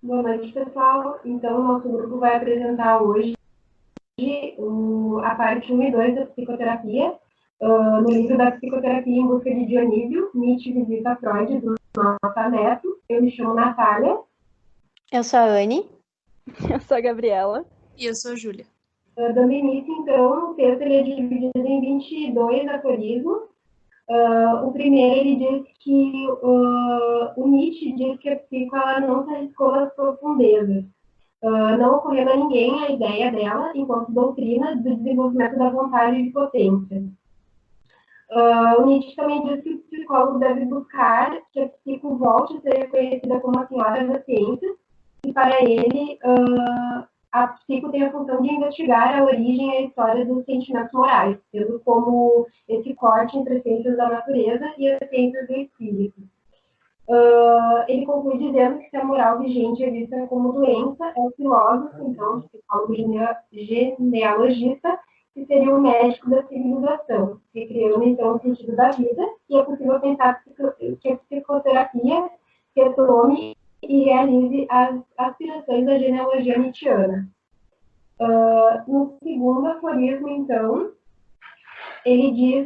Boa noite, pessoal. Então, o nosso grupo vai apresentar hoje a parte 1 e 2 da psicoterapia, no livro da Psicoterapia em Busca de Dionísio, Nietzsche visita Freud, do Nota Neto. Eu me chamo Natália. Eu sou a Anne. Eu sou a Gabriela. E eu sou a Júlia. Dando início, então, o texto ele é dividido em 22 aforismos. O primeiro, ele diz que o Nietzsche diz que a psico ela não se arriscou nas profundezas. Não ocorreu a ninguém a ideia dela, enquanto doutrina, do desenvolvimento da vontade e de potência. O Nietzsche também diz que o psicólogo deve buscar que a psico volte a ser reconhecida como a senhora da ciência, e para ele, a psico tem a função de investigar a origem e a história dos sentimentos morais, tendo como esse corte entre as ciências da natureza e as ciências do espírito. Ele conclui dizendo que se a moral vigente é vista como doença, é o filósofo, então, o psicólogo genealogista, que seria o médico da civilização, recriando, então, o sentido da vida, e é possível pensar que a psicoterapia retome e realize as aspirações da genealogia nietzschiana. No segundo aforismo, então,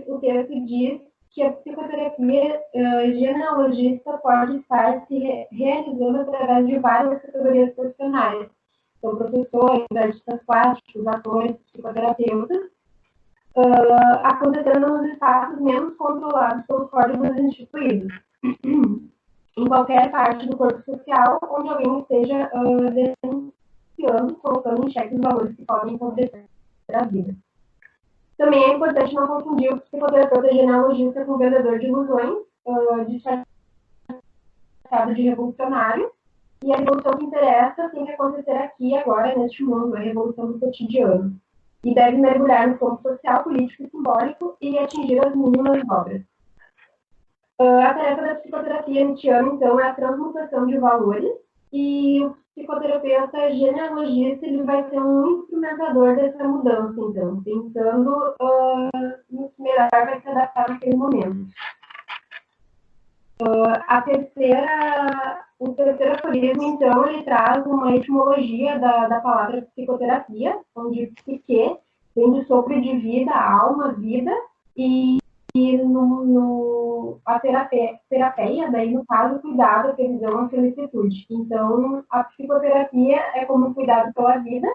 o texto diz que a psicoterapia genealogista pode estar se realizando através de várias categorias profissionais. Então, professores, artistas plásticos, atores, psicoterapeutas, acontecendo nos espaços menos controlados pelos códigos instituídos. Em qualquer parte do corpo social, onde alguém esteja denunciando, colocando em xeque os valores que podem acontecer na vida. Também é importante não confundir o psicoterapeuta genealogista com o vendedor de ilusões, disfarçado de revolucionário, e a revolução que interessa tem que acontecer aqui e agora, neste mundo, a revolução do cotidiano. E deve mergulhar no campo social, político e simbólico e atingir as mínimas obras. A tarefa da psicoterapia nietzschiana, então, é a transmutação de valores, e o psicoterapeuta genealogista ele vai ser um instrumentador dessa mudança, então, pensando no que melhor vai se adaptar naquele momento. O terceiro aforismo, então, ele traz uma etimologia da palavra psicoterapia, onde psique vem de sopro de vida, alma, vida, e a terapia, daí no caso, cuidado, a previsão, a felicitude. Então, a psicoterapia é como cuidado pela vida,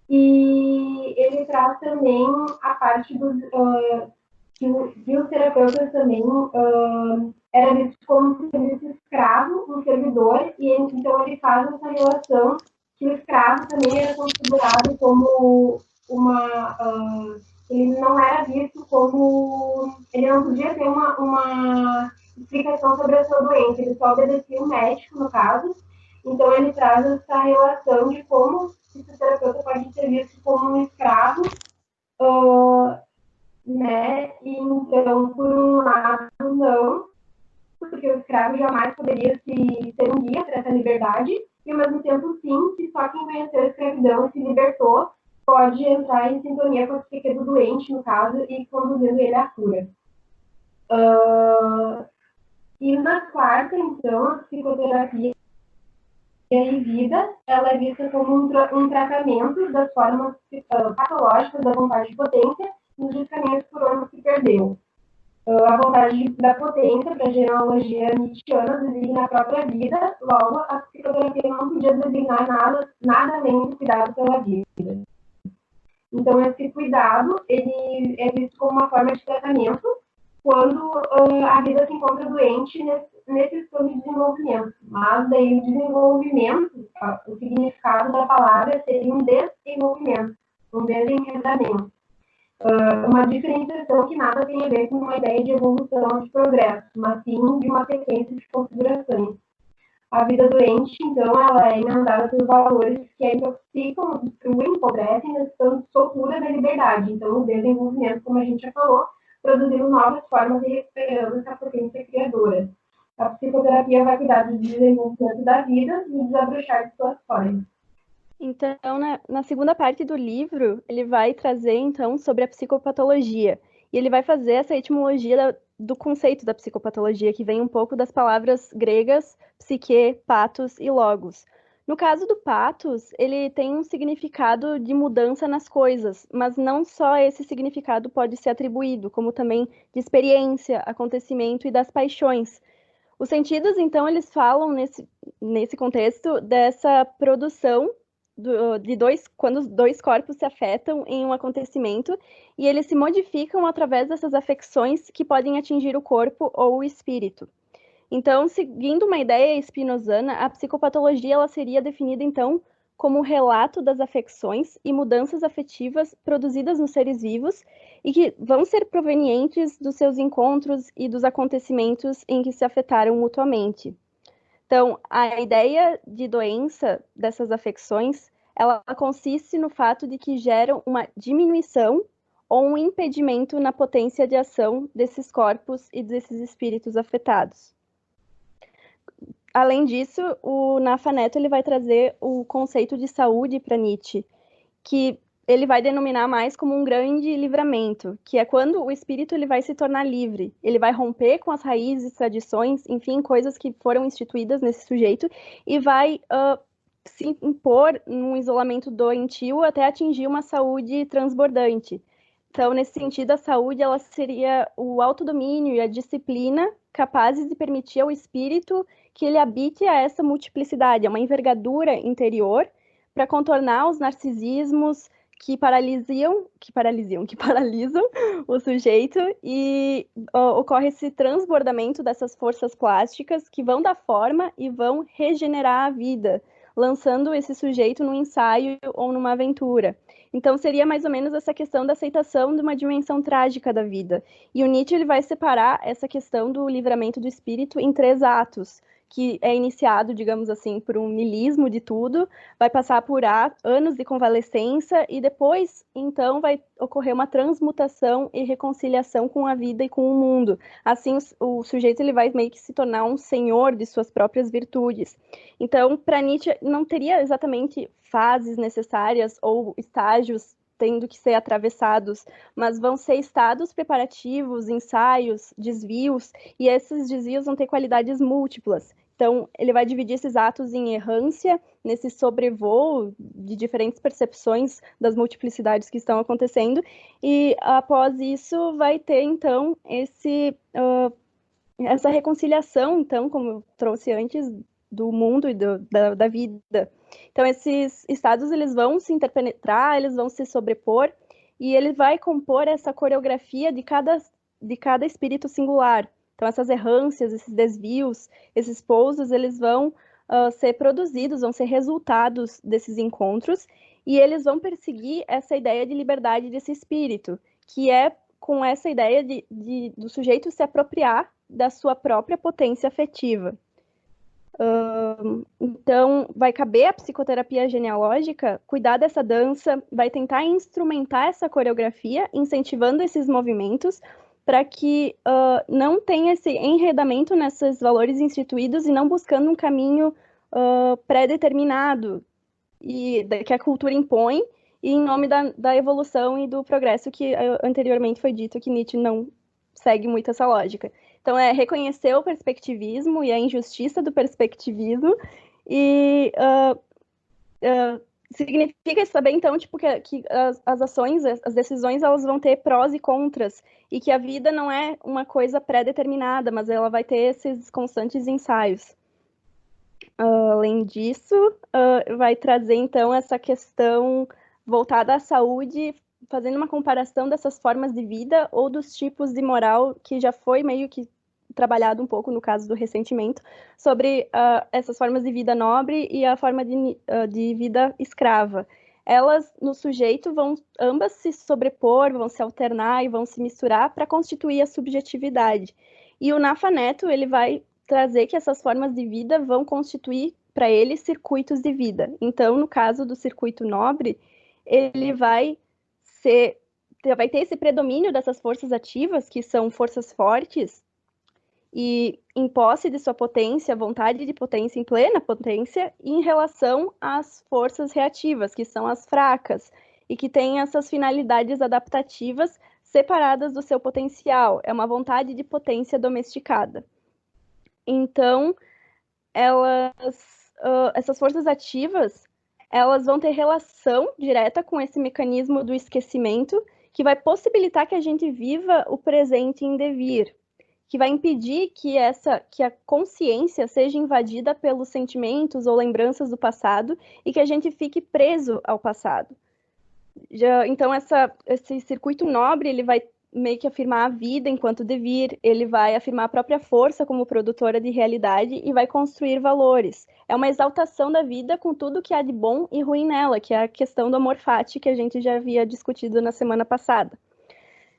e ele traz também a parte dos que os terapeutas também era visto como um serviço escravo, um servidor, e então ele faz essa relação que o escravo também era considerado como ele não era visto como... Ele não podia ter uma explicação sobre a sua doença, ele só obedecia o médico, no caso. Então, ele traz essa relação de como o terapeuta pode ser visto como um escravo, né? E, então, por um lado, não, porque o escravo jamais poderia ser um guia para essa liberdade, e, ao mesmo tempo, sim, que só quem conheceu a escravidão e se libertou pode entrar em sintonia com a psique do doente, no caso, e conduzindo ele à cura. E na quarta, então, a psicoterapia em vida, ela é vista como um tratamento das formas patológicas da vontade de potência nos descaminhos por onde se perdeu. A vontade da potência, para a genealogia nietzschiana, designa a própria vida, logo, a psicoterapia não podia designar nada além do cuidado pela vida. Então, esse cuidado ele é visto como uma forma de tratamento quando a vida se encontra doente nesse estágio de desenvolvimento. Mas daí o desenvolvimento, o significado da palavra seria um desenvolvimento, um desenredamento. Uma diferenciação que nada tem a ver com uma ideia de evolução, de progresso, mas sim de uma sequência de configurações. A vida doente, então, ela é emendada por valores que a intoxicam, destruem, empobrecem na soltura da liberdade. Então, o desenvolvimento, como a gente já falou, produzindo novas formas e recuperando essa potência criadora. A psicoterapia vai cuidar do desenvolvimento da vida e desabrochar de suas formas. Então, na segunda parte do livro, ele vai trazer, então, sobre a psicopatologia. E ele vai fazer essa etimologia do conceito da psicopatologia, que vem um pouco das palavras gregas psique, patos e logos, No caso do patos, ele tem um significado de mudança nas coisas, mas não só esse significado pode ser atribuído, como também de experiência, acontecimento e das paixões. Os sentidos, então, eles falam nesse contexto dessa produção quando os dois corpos se afetam em um acontecimento e eles se modificam através dessas afecções que podem atingir o corpo ou o espírito. Então, seguindo uma ideia spinozana, a psicopatologia ela seria definida, então, como o relato das afecções e mudanças afetivas produzidas nos seres vivos e que vão ser provenientes dos seus encontros e dos acontecimentos em que se afetaram mutuamente. Então, a ideia de doença dessas afecções, ela consiste no fato de que geram uma diminuição ou um impedimento na potência de ação desses corpos e desses espíritos afetados. Além disso, o Nafa Neto ele vai trazer o conceito de saúde para Nietzsche, que ele vai denominar mais como um grande livramento, que é quando o espírito ele vai se tornar livre, ele vai romper com as raízes, tradições, enfim, coisas que foram instituídas nesse sujeito e vai se impor num isolamento doentio até atingir uma saúde transbordante. Então, nesse sentido, a saúde ela seria o autodomínio e a disciplina capazes de permitir ao espírito que ele habite a essa multiplicidade, a uma envergadura interior para contornar os narcisismos que paralisam o sujeito e ocorre esse transbordamento dessas forças plásticas que vão dar forma e vão regenerar a vida, lançando esse sujeito num ensaio ou numa aventura. Então, seria mais ou menos essa questão da aceitação de uma dimensão trágica da vida. E o Nietzsche ele vai separar essa questão do livramento do espírito em 3 atos, que é iniciado, digamos assim, por um niilismo de tudo, vai passar por anos de convalescença e depois, então, vai ocorrer uma transmutação e reconciliação com a vida e com o mundo. Assim, o sujeito ele vai meio que se tornar um senhor de suas próprias virtudes. Então, para Nietzsche, não teria exatamente fases necessárias ou estágios tendo que ser atravessados, mas vão ser estados preparativos, ensaios, desvios, e esses desvios vão ter qualidades múltiplas. Então, ele vai dividir esses atos em errância, nesse sobrevoo de diferentes percepções das multiplicidades que estão acontecendo, e após isso vai ter, então, essa reconciliação, então, como eu trouxe antes, do mundo e da vida. Então, esses estados, eles vão se interpenetrar, eles vão se sobrepor, e ele vai compor essa coreografia de cada espírito singular. Então, essas errâncias, esses desvios, esses pousos, eles vão ser produzidos, vão ser resultados desses encontros, e eles vão perseguir essa ideia de liberdade desse espírito, que é com essa ideia do sujeito se apropriar da sua própria potência afetiva. Então, vai caber à psicoterapia genealógica cuidar dessa dança, vai tentar instrumentar essa coreografia, incentivando esses movimentos, para que não tenha esse enredamento nesses valores instituídos e não buscando um caminho pré-determinado e que a cultura impõe, e em nome da evolução e do progresso que anteriormente foi dito que Nietzsche não segue muito essa lógica. Então, é reconhecer o perspectivismo e a injustiça do perspectivismo e significa isso também, então, tipo, que as ações, as decisões, elas vão ter prós e contras e que a vida não é uma coisa pré-determinada, mas ela vai ter esses constantes ensaios. Além disso, vai trazer, então, essa questão voltada à saúde, fazendo uma comparação dessas formas de vida ou dos tipos de moral que já foi meio que trabalhado um pouco no caso do ressentimento, sobre essas formas de vida nobre e a forma de vida escrava. Elas, no sujeito, vão ambas se sobrepor, vão se alternar e vão se misturar para constituir a subjetividade. E o Nafa Neto, ele vai trazer que essas formas de vida vão constituir para ele circuitos de vida. Então, no caso do circuito nobre, ele vai ter esse predomínio dessas forças ativas, que são forças fortes, e em posse de sua potência, vontade de potência, em plena potência, em relação às forças reativas, que são as fracas, e que têm essas finalidades adaptativas separadas do seu potencial. É uma vontade de potência domesticada. Então, elas essas forças ativas, elas vão ter relação direta com esse mecanismo do esquecimento, que vai possibilitar que a gente viva o presente em devir, que vai impedir que a consciência seja invadida pelos sentimentos ou lembranças do passado e que a gente fique preso ao passado. Então, esse circuito nobre, ele vai meio que afirmar a vida enquanto devir, ele vai afirmar a própria força como produtora de realidade e vai construir valores. É uma exaltação da vida com tudo que há de bom e ruim nela, que é a questão do amor fati que a gente já havia discutido na semana passada.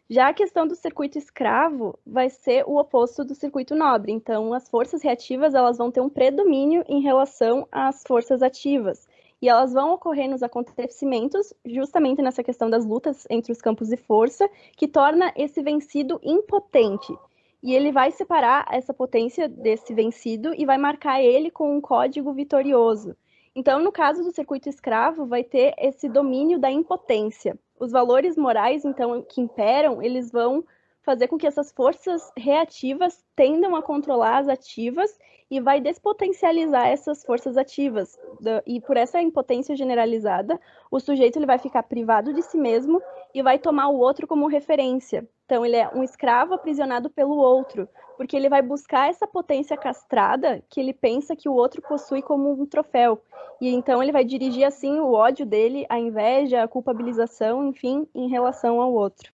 Já a questão do circuito escravo vai ser o oposto do circuito nobre. Então, as forças reativas elas vão ter um predomínio em relação às forças ativas. E elas vão ocorrer nos acontecimentos, justamente nessa questão das lutas entre os campos de força, que torna esse vencido impotente. E ele vai separar essa potência desse vencido e vai marcar ele com um código vitorioso. Então, no caso do circuito escravo, vai ter esse domínio da impotência. Os valores morais, então, que imperam, eles vão fazer com que essas forças reativas tendam a controlar as ativas e vai despotencializar essas forças ativas. E por essa impotência generalizada, o sujeito ele vai ficar privado de si mesmo e vai tomar o outro como referência. Então, ele é um escravo aprisionado pelo outro, porque ele vai buscar essa potência castrada que ele pensa que o outro possui como um troféu. E então ele vai dirigir, assim, o ódio dele, a inveja, a culpabilização, enfim, em relação ao outro.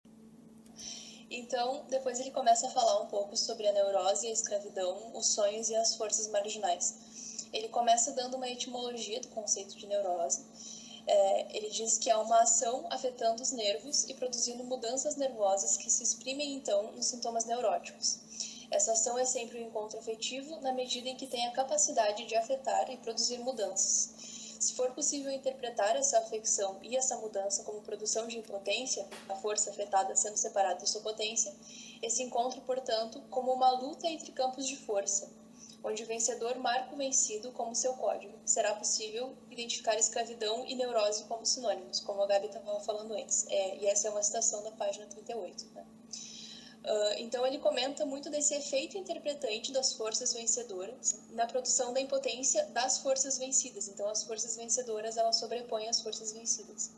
Então, depois ele começa a falar um pouco sobre a neurose, a escravidão, os sonhos e as forças marginais. Ele começa dando uma etimologia do conceito de neurose. Ele diz que é uma ação afetando os nervos e produzindo mudanças nervosas que se exprimem, então, nos sintomas neuróticos. Essa ação é sempre um encontro afetivo na medida em que tem a capacidade de afetar e produzir mudanças. Se for possível interpretar essa afecção e essa mudança como produção de impotência, a força afetada sendo separada de sua potência, esse encontro, portanto, como uma luta entre campos de força, onde o vencedor marca o vencido como seu código. Será possível identificar escravidão e neurose como sinônimos, como a Gabi estava falando antes. E essa é uma citação da página 38. Né? Então ele comenta muito desse efeito interpretante das forças vencedoras na produção da impotência das forças vencidas. Então as forças vencedoras elas sobrepõem as forças vencidas.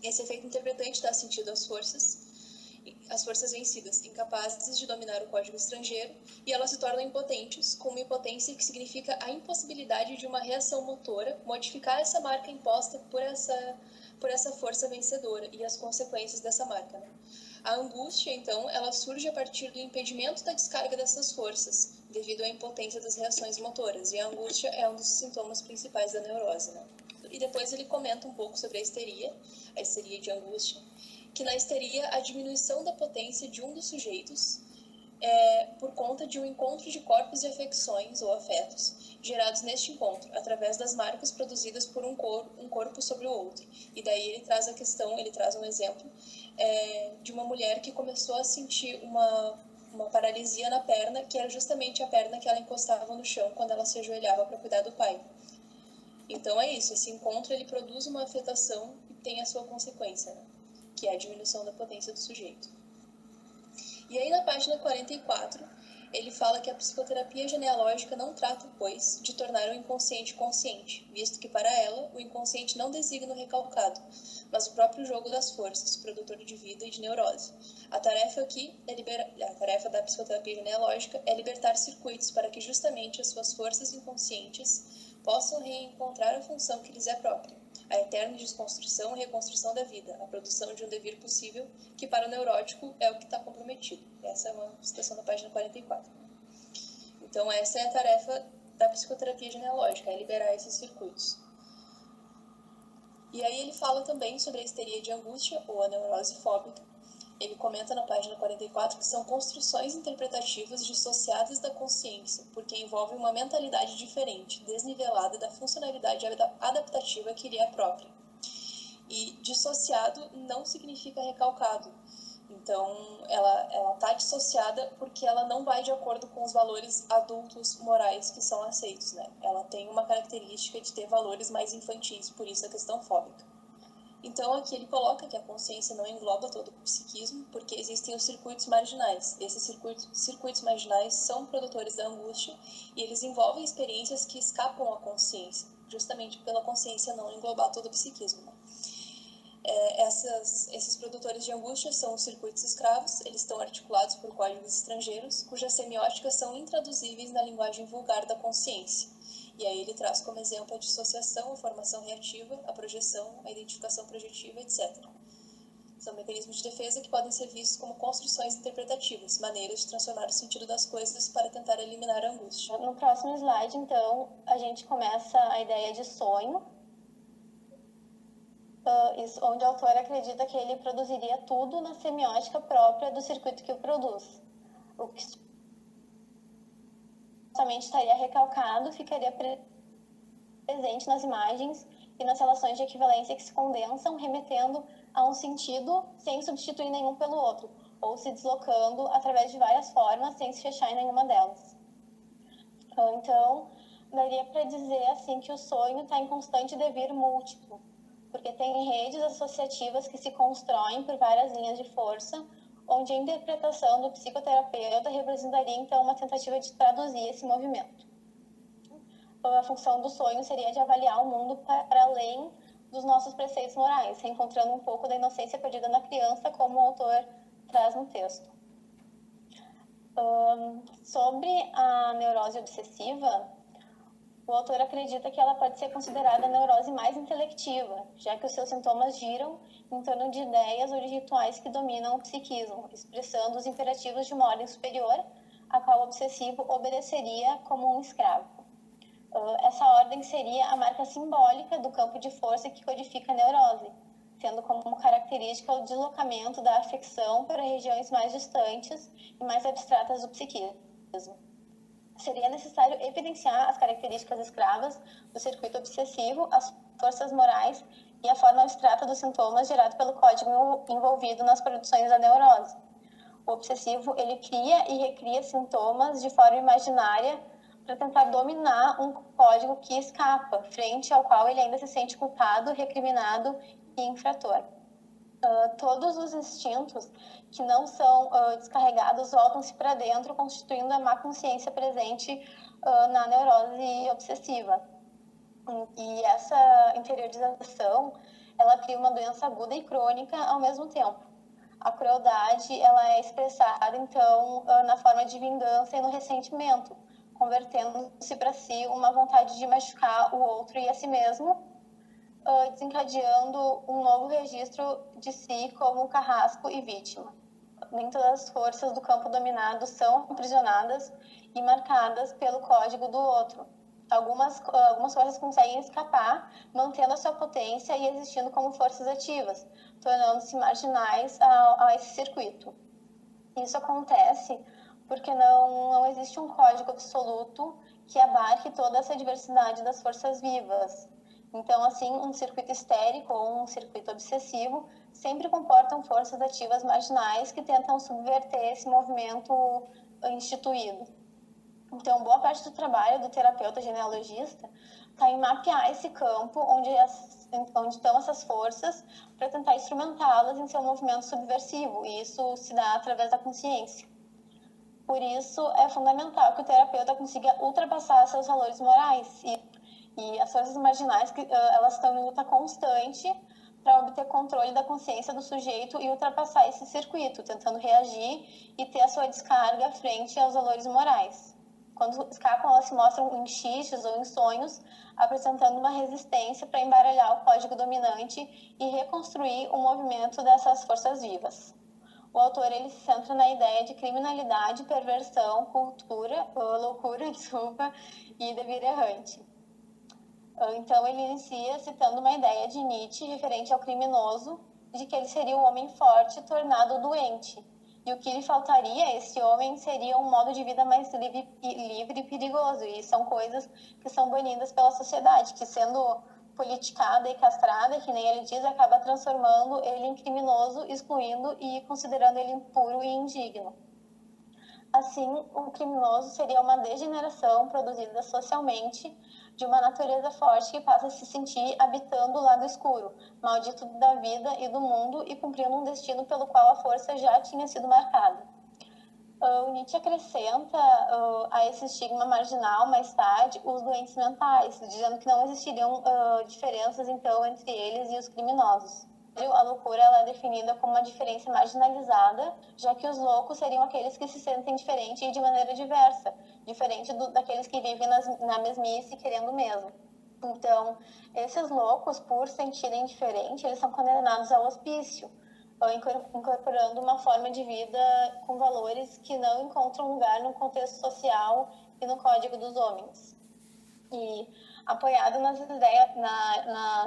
Esse efeito interpretante dá sentido às forças vencidas, incapazes de dominar o código estrangeiro, e elas se tornam impotentes, com uma impotência que significa a impossibilidade de uma reação motora modificar essa marca imposta por essa força vencedora e as consequências dessa marca. Né? A angústia, então, ela surge a partir do impedimento da descarga dessas forças, devido à impotência das reações motoras, e a angústia é um dos sintomas principais da neurose. Né? E depois ele comenta um pouco sobre a histeria de angústia, que na histeria a diminuição da potência de um dos sujeitos por conta de um encontro de corpos e afecções ou afetos gerados neste encontro, através das marcas produzidas por um corpo sobre o outro. E daí ele traz um exemplo de uma mulher que começou a sentir uma paralisia na perna, que era justamente a perna que ela encostava no chão quando ela se ajoelhava para cuidar do pai. Então é isso, esse encontro ele produz uma afetação e tem a sua consequência, né? Que é a diminuição da potência do sujeito. E aí na página 44, ele fala que a psicoterapia genealógica não trata, pois, de tornar o inconsciente consciente, visto que para ela o inconsciente não designa o recalcado, mas o próprio jogo das forças, produtor de vida e de neurose. A tarefa da psicoterapia genealógica é libertar circuitos para que justamente as suas forças inconscientes possam reencontrar a função que lhes é própria. A eterna desconstrução e reconstrução da vida, a produção de um devir possível, que para o neurótico é o que está comprometido. Essa é uma citação da página 44. Então, essa é a tarefa da psicoterapia genealógica, é liberar esses circuitos. E aí ele fala também sobre a histeria de angústia, ou a neurose fóbica. Ele comenta na página 44 que são construções interpretativas dissociadas da consciência, porque envolvem uma mentalidade diferente, desnivelada da funcionalidade adaptativa que lhe é própria. E dissociado não significa recalcado. Então, ela está dissociada porque ela não vai de acordo com os valores adultos morais que são aceitos, né? Ela tem uma característica de ter valores mais infantis, por isso a questão fóbica. Então, aqui ele coloca que a consciência não engloba todo o psiquismo, porque existem os circuitos marginais. Esses circuitos marginais são produtores da angústia e eles envolvem experiências que escapam à consciência, justamente pela consciência não englobar todo o psiquismo. Esses produtores de angústia são os circuitos escravos, eles estão articulados por códigos estrangeiros, cujas semióticas são intraduzíveis na linguagem vulgar da consciência. E aí ele traz como exemplo a dissociação, a formação reativa, a projeção, a identificação projetiva, etc. São mecanismos de defesa que podem ser vistos como construções interpretativas, maneiras de transformar o sentido das coisas para tentar eliminar a angústia. No próximo slide, então, a gente começa a ideia de sonho, onde o autor acredita que ele produziria tudo na semiótica própria do circuito que o produz. O que somente estaria recalcado ficaria presente nas imagens e nas relações de equivalência que se condensam, remetendo a um sentido sem substituir nenhum pelo outro, ou se deslocando através de várias formas sem se fechar em nenhuma delas. Então, daria para dizer assim que o sonho está em constante devir múltiplo, porque tem redes associativas que se constroem por várias linhas de força, onde a interpretação do psicoterapeuta representaria, então, uma tentativa de traduzir esse movimento. A função do sonho seria de avaliar o mundo para além dos nossos preceitos morais, reencontrando um pouco da inocência perdida na criança, como o autor traz no texto. Sobre a neurose obsessiva, o autor acredita que ela pode ser considerada a neurose mais intelectiva, já que os seus sintomas giram em torno de ideias ou de rituais que dominam o psiquismo, expressando os imperativos de uma ordem superior, a qual o obsessivo obedeceria como um escravo. Essa ordem seria a marca simbólica do campo de força que codifica a neurose, tendo como característica o deslocamento da afecção para regiões mais distantes e mais abstratas do psiquismo. Seria necessário evidenciar as características escravas do circuito obsessivo, as forças morais e a forma abstrata dos sintomas gerado pelo código envolvido nas produções da neurose. O obsessivo, ele cria e recria sintomas de forma imaginária para tentar dominar um código que escapa, frente ao qual ele ainda se sente culpado, recriminado e infrator. Todos os instintos que não são descarregados voltam-se para dentro, constituindo a má consciência presente na neurose obsessiva. E essa interiorização, ela cria uma doença aguda e crônica ao mesmo tempo. A crueldade, ela é expressada, então, na forma de vingança e no ressentimento, convertendo-se para si uma vontade de machucar o outro e a si mesmo, desencadeando um novo registro de si como carrasco e vítima. Nem todas as forças do campo dominado são aprisionadas e marcadas pelo código do outro. Algumas forças conseguem escapar, mantendo a sua potência e existindo como forças ativas, tornando-se marginais a esse circuito. Isso acontece porque não existe um código absoluto que abarque toda essa diversidade das forças vivas. Então, assim, um circuito histérico ou um circuito obsessivo sempre comportam forças ativas marginais que tentam subverter esse movimento instituído. Então, boa parte do trabalho do terapeuta genealogista está em mapear esse campo onde estão essas forças para tentar instrumentá-las em seu movimento subversivo, e isso se dá através da consciência. Por isso, é fundamental que o terapeuta consiga ultrapassar seus valores morais e as forças marginais, elas estão em luta constante para obter controle da consciência do sujeito e ultrapassar esse circuito, tentando reagir e ter a sua descarga frente aos valores morais. Quando escapam, elas se mostram em xixes ou em sonhos, apresentando uma resistência para embaralhar o código dominante e reconstruir o movimento dessas forças vivas. O autor, ele se centra na ideia de criminalidade, perversão, loucura, e devir errante. Então, ele inicia citando uma ideia de Nietzsche referente ao criminoso, de que ele seria um homem forte tornado doente. E o que lhe faltaria a esse homem seria um modo de vida mais livre e perigoso. E são coisas que são banidas pela sociedade, que sendo politicada e castrada, que nem ele diz, acaba transformando ele em criminoso, excluindo e considerando ele impuro e indigno. Assim, o criminoso seria uma degeneração produzida socialmente de uma natureza forte que passa a se sentir habitando o lado escuro, maldito da vida e do mundo e cumprindo um destino pelo qual a força já tinha sido marcada. O Nietzsche acrescenta a esse estigma marginal, mais tarde, os doentes mentais, dizendo que não existiriam diferenças, então, entre eles e os criminosos. A loucura ela é definida como uma diferença marginalizada, já que os loucos seriam aqueles que se sentem diferente e de maneira diversa, diferente daqueles que vivem na mesmice querendo o mesmo. Então, esses loucos, por sentirem diferente, eles são condenados ao hospício, incorporando uma forma de vida com valores que não encontram lugar no contexto social e no Código dos Homens. E, apoiado nas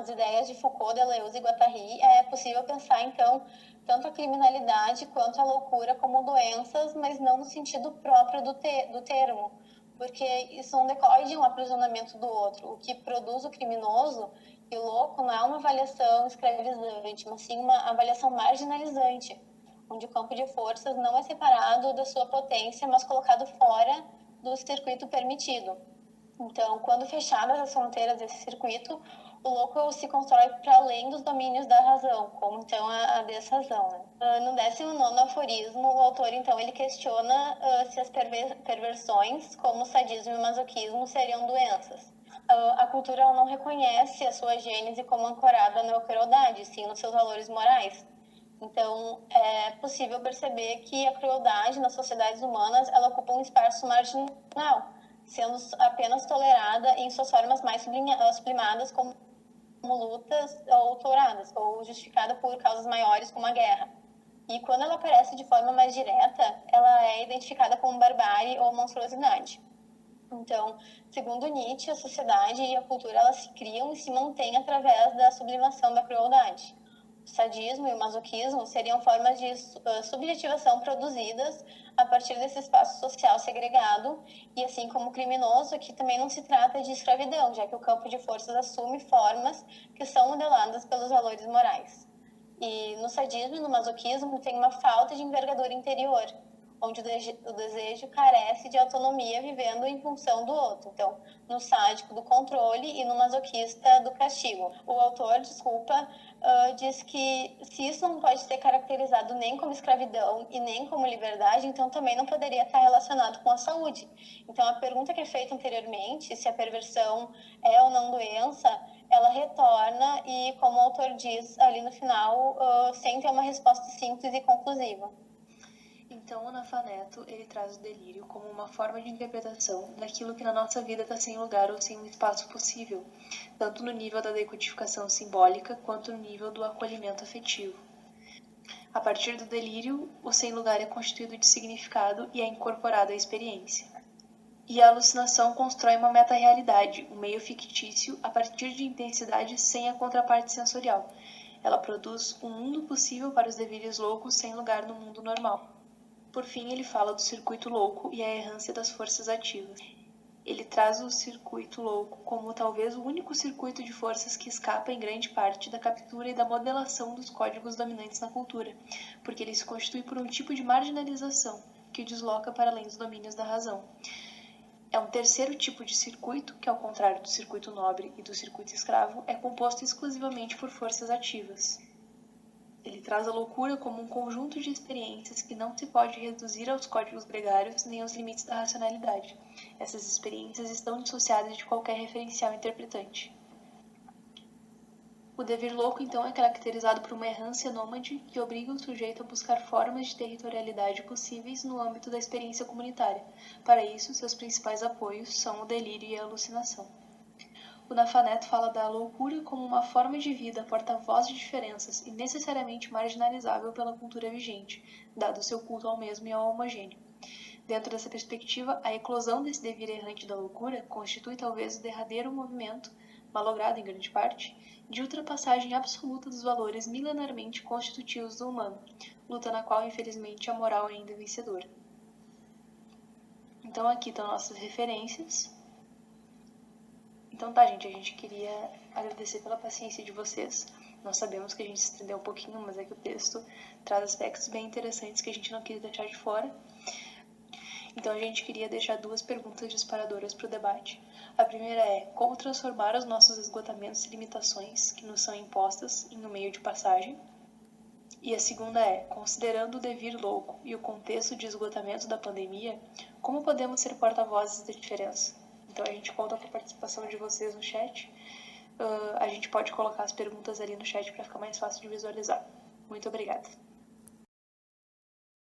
ideias de Foucault, Deleuze e Guattari, é possível pensar, então, tanto a criminalidade quanto a loucura como doenças, mas não no sentido próprio do termo, porque isso não decorre de um aprisionamento do outro. O que produz o criminoso e o louco não é uma avaliação escravizante, mas sim uma avaliação marginalizante, onde o campo de forças não é separado da sua potência, mas colocado fora do circuito permitido. Então, quando fechadas as fronteiras desse circuito, o louco se constrói para além dos domínios da razão, como então a desrazão. Né? No 19º aforismo, o autor então ele questiona se as perversões, como o sadismo e o masoquismo, seriam doenças. A cultura ela não reconhece a sua gênese como ancorada na crueldade, sim nos seus valores morais. Então, é possível perceber que a crueldade nas sociedades humanas ela ocupa um espaço marginal, sendo apenas tolerada em suas formas mais sublimadas, como lutas ou touradas, ou justificada por causas maiores, como a guerra. E quando ela aparece de forma mais direta, ela é identificada como barbárie ou monstruosidade. Então, segundo Nietzsche, a sociedade e a cultura elas se criam e se mantêm através da sublimação da crueldade. O sadismo e o masoquismo seriam formas de subjetivação produzidas a partir desse espaço social segregado, e assim como o criminoso, aqui também não se trata de escravidão, já que o campo de forças assume formas que são modeladas pelos valores morais. E no sadismo e no masoquismo tem uma falta de envergadura interior, onde o desejo carece de autonomia vivendo em função do outro. Então, no sádico do controle e no masoquista do castigo. O autor, diz que se isso não pode ser caracterizado nem como escravidão e nem como liberdade, então também não poderia estar relacionado com a saúde. Então, a pergunta que é feita anteriormente, se a perversão é ou não doença, ela retorna e, como o autor diz ali no final, sem ter uma resposta simples e conclusiva. Então, o Nafaneto, ele traz o delírio como uma forma de interpretação daquilo que na nossa vida está sem lugar ou sem um espaço possível, tanto no nível da decodificação simbólica quanto no nível do acolhimento afetivo. A partir do delírio, o sem lugar é constituído de significado e é incorporado à experiência. E a alucinação constrói uma meta-realidade, um meio fictício, a partir de intensidade sem a contraparte sensorial. Ela produz um mundo possível para os delírios loucos sem lugar no mundo normal. Por fim, ele fala do circuito louco e a errância das forças ativas. Ele traz o circuito louco como talvez o único circuito de forças que escapa em grande parte da captura e da modelação dos códigos dominantes na cultura, porque ele se constitui por um tipo de marginalização que o desloca para além dos domínios da razão. É um terceiro tipo de circuito, que ao contrário do circuito nobre e do circuito escravo, é composto exclusivamente por forças ativas. Ele traz a loucura como um conjunto de experiências que não se pode reduzir aos códigos gregários nem aos limites da racionalidade. Essas experiências estão dissociadas de qualquer referencial interpretante. O devir louco, então, é caracterizado por uma errância nômade que obriga o sujeito a buscar formas de territorialidade possíveis no âmbito da experiência comunitária. Para isso, seus principais apoios são o delírio e a alucinação. O Nafaneto fala da loucura como uma forma de vida porta-voz de diferenças e necessariamente marginalizável pela cultura vigente, dado o seu culto ao mesmo e ao homogêneo. Dentro dessa perspectiva, a eclosão desse devir errante da loucura constitui talvez o derradeiro movimento, malogrado em grande parte, de ultrapassagem absoluta dos valores milenarmente constitutivos do humano, luta na qual, infelizmente, a moral ainda é vencedora. Então aqui estão nossas referências. Então tá, gente, a gente queria agradecer pela paciência de vocês. Nós sabemos que a gente se estendeu um pouquinho, mas é que o texto traz aspectos bem interessantes que a gente não queria deixar de fora. Então a gente queria deixar 2 perguntas disparadoras para o debate. A primeira é: como transformar os nossos esgotamentos e limitações que nos são impostas em um meio de passagem? E a segunda é: considerando o devir louco e o contexto de esgotamento da pandemia, como podemos ser porta-vozes da diferença? Então a gente conta com a participação de vocês no chat. A gente pode colocar as perguntas ali no chat para ficar mais fácil de visualizar. Muito obrigada.